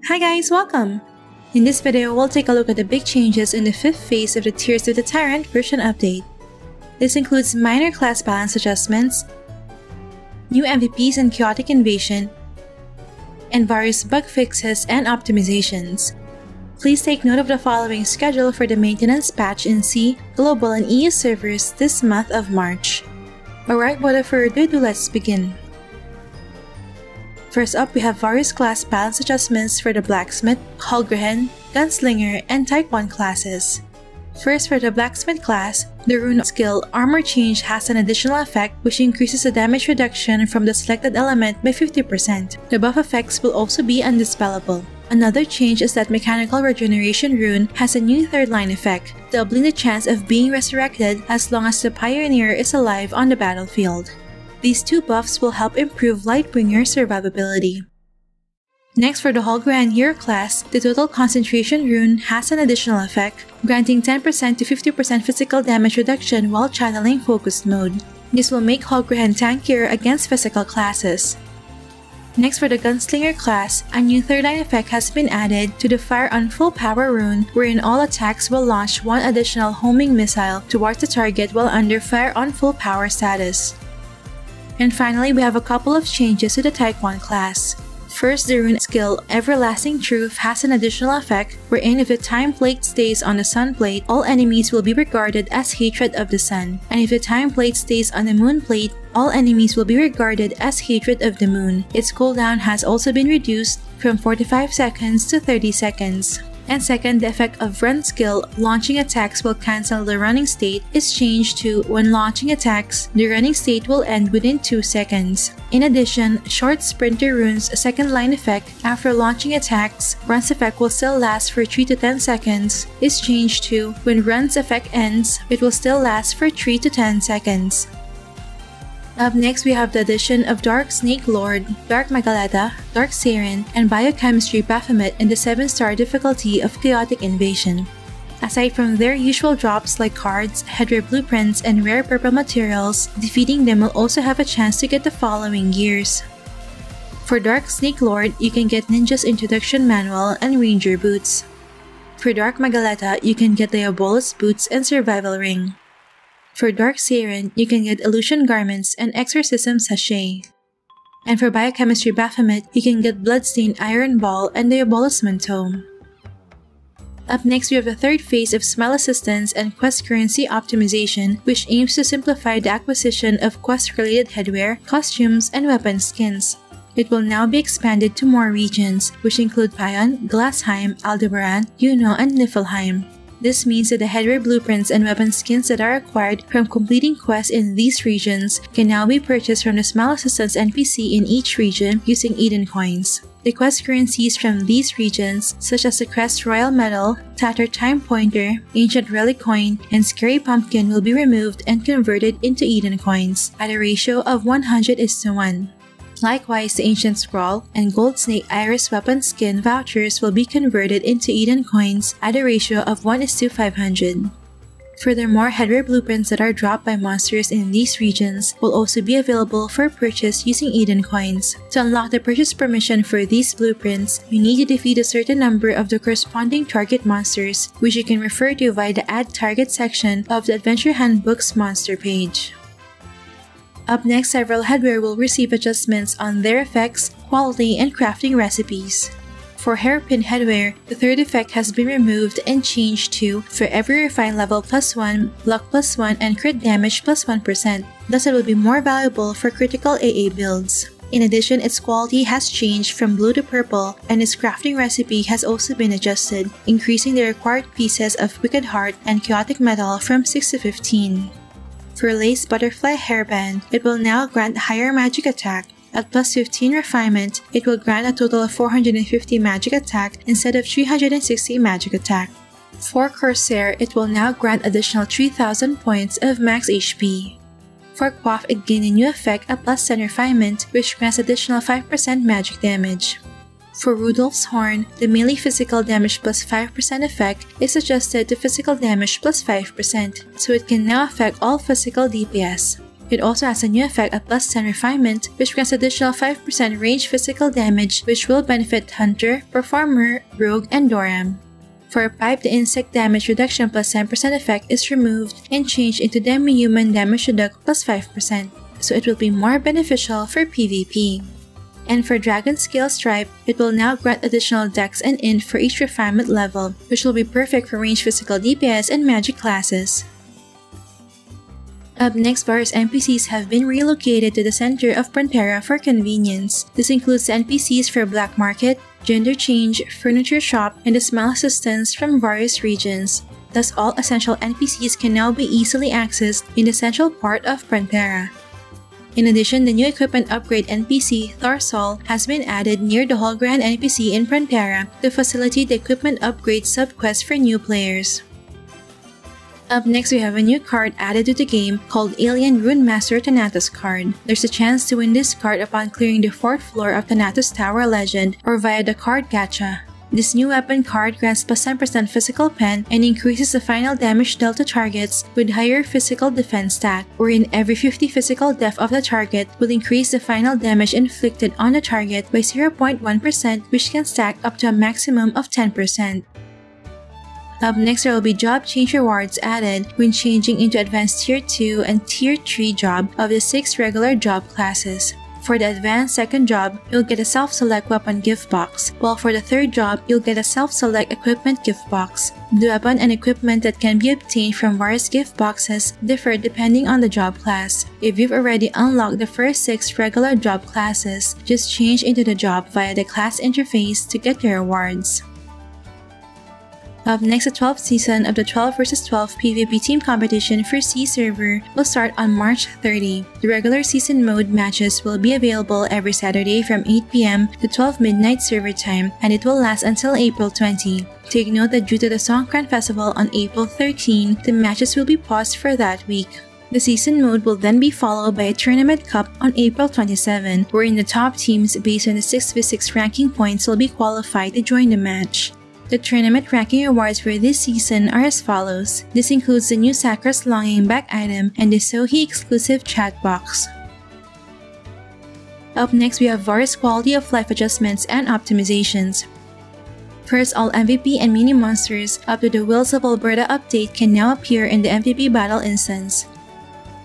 Hi guys, welcome! In this video, we'll take a look at the big changes in the 5th phase of the Tears of the Tyrant version update. This includes minor class balance adjustments, new MVPs and chaotic invasion, and various bug fixes and optimizations. Please take note of the following schedule for the maintenance patch in C, Global, and EU servers this month of March. Alright, without further ado, let's begin. First up, we have various class balance adjustments for the Blacksmith, Hulgrehen, Gunslinger, and Type 1 classes. First, for the Blacksmith class, the rune skill Armor Change has an additional effect which increases the damage reduction from the selected element by 50%. The buff effects will also be undispellable. Another change is that Mechanical Regeneration rune has a new third line effect, doubling the chance of being resurrected as long as the Pioneer is alive on the battlefield. These two buffs will help improve Lightbringer survivability. Next, for the Hulgrehen hero class, the Total Concentration rune has an additional effect, granting 10% to 50% physical damage reduction while channeling focused mode. This will make Hulgrehen tankier against physical classes. Next, for the Gunslinger class, a new third line effect has been added to the Fire on Full Power rune, wherein all attacks will launch one additional homing missile towards the target while under Fire on Full Power status. And finally, we have a couple of changes to the Type 1 class. First, the rune skill Everlasting Truth has an additional effect wherein if the time plate stays on the sun plate, all enemies will be regarded as hatred of the sun. And if the time plate stays on the moon plate, all enemies will be regarded as hatred of the moon. Its cooldown has also been reduced from 45 seconds to 30 seconds. And second, the effect of Run skill, Launching Attacks will cancel the running state, is changed to when launching attacks, the running state will end within 2 seconds. In addition, Short Sprinter rune's second line effect, after launching attacks, Run's effect will still last for 3 to 10 seconds, is changed to when Run's effect ends, it will still last for 3 to 10 seconds. Up next, we have the addition of Dark Snake Lord, Dark Magaleta, Dark Tyrant, and Biochemistry Baphomet in the 7-star difficulty of Chaotic Invasion. Aside from their usual drops like cards, headwear blueprints, and rare purple materials, defeating them will also have a chance to get the following gears. For Dark Snake Lord, you can get Ninja's Introduction Manual and Ranger Boots. For Dark Magaleta, you can get Diabolus Boots and Survival Ring. For Dark Tyrant, you can get Illusion Garments and Exorcism Sachet. And for Biochemistry Baphomet, you can get Bloodstained Iron Ball and Diabolus Tome. Up next, we have the third phase of Smile Assistance and Quest Currency Optimization, which aims to simplify the acquisition of quest-related headwear, costumes, and weapon skins. It will now be expanded to more regions, which include Pion, Glassheim, Aldebaran, Juno, and Niflheim. This means that the headwear blueprints and weapon skins that are acquired from completing quests in these regions can now be purchased from the Smile Assistance NPC in each region using Eden coins. The quest currencies from these regions, such as the Crest Royal Medal, Tattered Time Pointer, Ancient Relic Coin, and Scary Pumpkin will be removed and converted into Eden coins at a ratio of 100:1. Likewise, the Ancient Scroll and Gold Snake Iris weapon skin vouchers will be converted into Eden coins at a ratio of 1:500. Furthermore, headwear blueprints that are dropped by monsters in these regions will also be available for purchase using Eden coins. To unlock the purchase permission for these blueprints, you need to defeat a certain number of the corresponding target monsters, which you can refer to via the Add Target section of the Adventure Handbook's monster page. Up next, several headwear will receive adjustments on their effects, quality, and crafting recipes. For Hairpin headwear, the third effect has been removed and changed to for every refine level +1, luck +1, and crit damage +1%, thus it will be more valuable for critical AA builds. In addition, its quality has changed from blue to purple, and its crafting recipe has also been adjusted, increasing the required pieces of Wicked Heart and Chaotic Metal from 6 to 15. For Lace Butterfly Hairband, it will now grant higher magic attack. At +15 refinement, it will grant a total of 450 magic attack instead of 360 magic attack. For Corsair, it will now grant additional 3000 points of max HP. For Quaff, it gained a new effect at +10 refinement, which grants additional 5% magic damage. For Rudolph's Horn, the melee physical damage +5% effect is adjusted to physical damage +5%, so it can now affect all physical DPS. It also has a new effect at plus 10 refinement, which grants additional 5% range physical damage, which will benefit Hunter, Performer, Rogue, and Doram. For a pipe, the insect damage reduction plus 10% effect is removed and changed into demi-human damage reduct plus 5%, so it will be more beneficial for PvP. And for Dragon Scale Stripe, it will now grant additional Dex and Int for each refinement level, which will be perfect for ranged physical DPS and magic classes. Up next, various NPCs have been relocated to the center of Frontera for convenience. This includes the NPCs for Black Market, Gender Change, Furniture Shop, and the Smile Assistants from various regions. Thus, all essential NPCs can now be easily accessed in the central part of Frontera. In addition, the new equipment upgrade NPC, Thorsol, has been added near the Holgran NPC in Frontera to facilitate the equipment upgrade sub-quest for new players. Up next, we have a new card added to the game called Alien Rune Master Thanatos card. There's a chance to win this card upon clearing the 4th floor of Thanatos Tower Legend or via the card gacha. This new weapon card grants plus 10% physical pen and increases the final damage dealt to targets with higher physical defense stack, wherein every 50 physical def of the target will increase the final damage inflicted on the target by 0.1%, which can stack up to a maximum of 10%. Up next, there will be job change rewards added when changing into Advanced Tier 2 and Tier 3 job of the 6 regular job classes. For the Advanced second job, you'll get a self-select weapon gift box, while for the third job, you'll get a self-select equipment gift box. The weapon and equipment that can be obtained from various gift boxes differ depending on the job class. If you've already unlocked the first 6 regular job classes, just change into the job via the class interface to get the rewards. Up next, the 12th season of the 12 vs 12 PvP team competition for C server will start on March 30. The regular season mode matches will be available every Saturday from 8 PM to 12 midnight server time, and it will last until April 20. Take note that due to the Songkran Festival on April 13, the matches will be paused for that week. The season mode will then be followed by a Tournament Cup on April 27, wherein the top teams based on the 6v6 ranking points will be qualified to join the match. The tournament ranking awards for this season are as follows. This includes the new Sakra's Longing back item and the Sohi exclusive chat box. Up next, we have various quality of life adjustments and optimizations. First, all MVP and mini monsters up to the Wills of Alberta update can now appear in the MVP battle instance.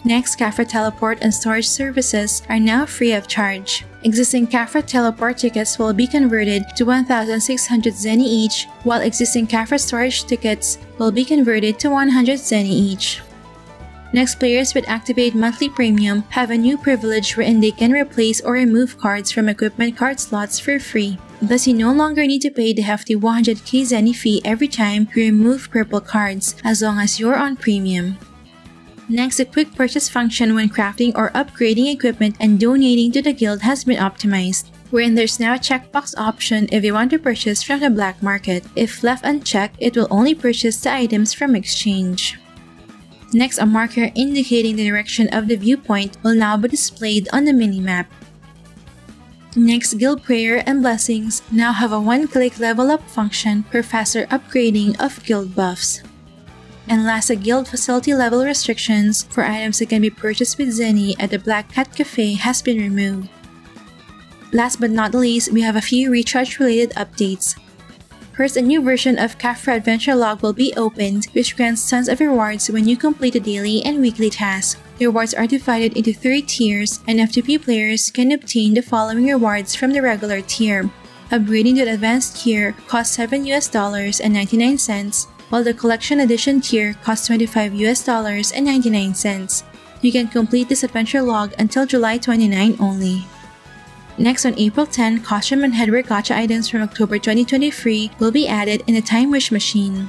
Next, Kafra Teleport and storage services are now free of charge. Existing Kafra Teleport tickets will be converted to 1,600 Zenny each, while existing Kafra storage tickets will be converted to 100 Zenny each. Next, players with activated monthly premium have a new privilege wherein they can replace or remove cards from equipment card slots for free. Thus, you no longer need to pay the hefty 100k Zenny fee every time you remove purple cards, as long as you're on premium. Next, the quick purchase function when crafting or upgrading equipment and donating to the guild has been optimized, wherein there's now a checkbox option if you want to purchase from the black market. If left unchecked, it will only purchase the items from exchange. Next, a marker indicating the direction of the viewpoint will now be displayed on the minimap. Next, Guild Prayer and Blessings now have a one-click level up function for faster upgrading of guild buffs. And last, the guild facility level restrictions for items that can be purchased with Zenny at the Black Cat Cafe has been removed. Last but not least, we have a few recharge-related updates. First, a new version of Kafra Adventure Log will be opened, which grants tons of rewards when you complete the daily and weekly tasks. The rewards are divided into 3 tiers, and FTP players can obtain the following rewards from the regular tier. Upgrading to the advanced tier costs $7.99, while the Collection Edition tier costs $25.99. You can complete this adventure log until July 29 only. Next, on April 10, costume and headwear gacha items from October 2023 will be added in the Time Wish machine.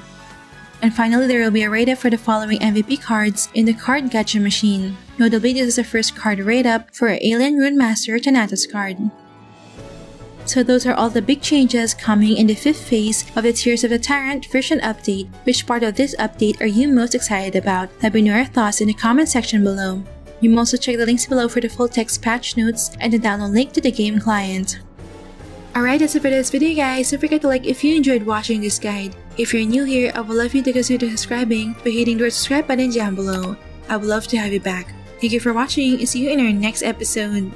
And finally, there will be a write-up for the following MVP cards in the card gacha machine. Notably, this is the first card write-up for Alien Rune Master Thanatos card. So those are all the big changes coming in the 5th phase of the Tears of the Tyrant version update. Which part of this update are you most excited about? Let me know your thoughts in the comment section below. You can also check the links below for the full text patch notes and the download link to the game client. Alright, that's it for this video guys. Don't forget to like if you enjoyed watching this guide. If you're new here, I would love you to consider subscribing by hitting the subscribe button down below. I would love to have you back. Thank you for watching. See you in our next episode.